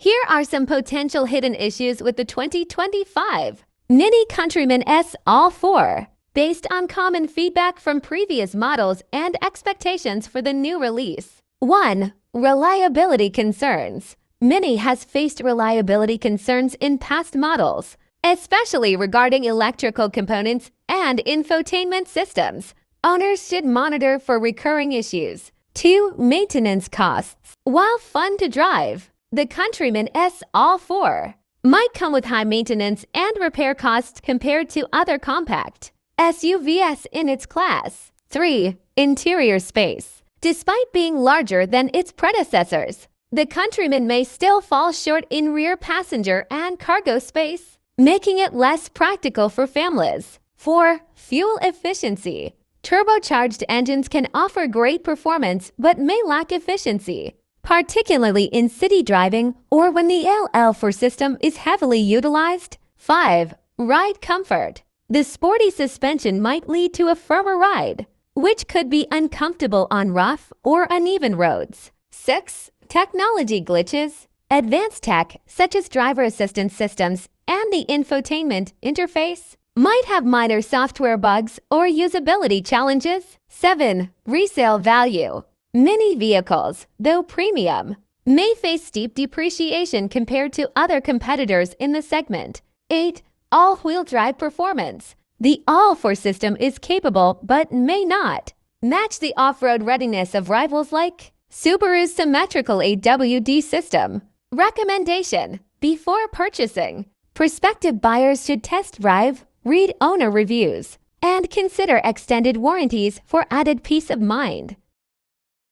Here are some potential hidden issues with the 2025 Mini Countryman S All4. Based on common feedback from previous models and expectations for the new release. 1. Reliability concerns. Mini has faced reliability concerns in past models, especially regarding electrical components and infotainment systems. Owners should monitor for recurring issues. 2. Maintenance costs. While fun to drive, the Countryman S All4 might come with high maintenance and repair costs compared to other compact SUVs in its class. 3. Interior space. Despite being larger than its predecessors, the Countryman may still fall short in rear passenger and cargo space, making it less practical for families. 4. Fuel efficiency. Turbocharged engines can offer great performance but may lack efficiency, particularly in city driving or when the L4 system is heavily utilized. 5. Ride comfort. The sporty suspension might lead to a firmer ride, which could be uncomfortable on rough or uneven roads. 6. Technology glitches. Advanced tech, such as driver assistance systems and the infotainment interface, might have minor software bugs or usability challenges. 7. Resale value. Many vehicles, though premium, may face steep depreciation compared to other competitors in the segment. 8. All-wheel drive performance. The All4 system is capable but may not match the off-road readiness of rivals like Subaru's symmetrical AWD system. Recommendation: before purchasing, prospective buyers should test drive, read owner reviews, and consider extended warranties for added peace of mind.